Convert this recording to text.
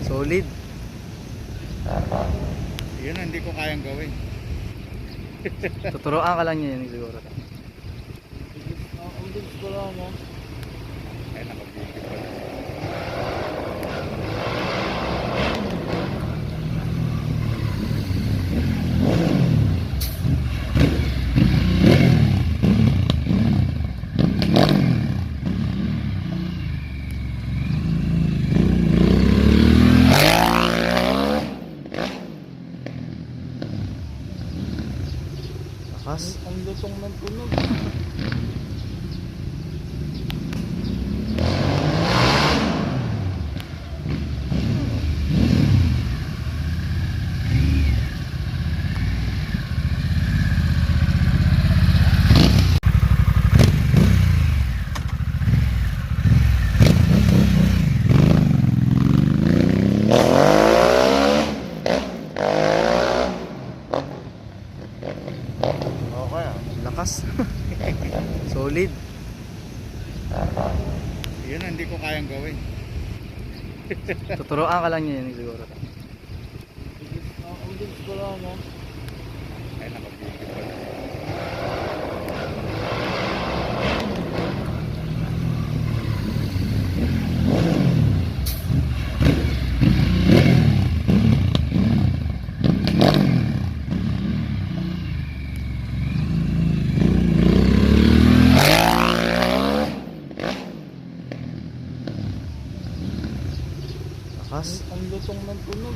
Solid. Yun ang hindi ko kayang gawin. Tuturuan ka lang niya yan siguro. Ang bilis ko lang ha. Ay, nakabigil pa. Lakas. Ang lutong ng tunog. Okay. Lakas. Solid. Yun ang hindi ko kayang gawin. Tuturuan ka lang niya yan siguro. Ang bilis ko lang ha. Ay, nakabigil pa. Lakas. Ang lutong ng tunog.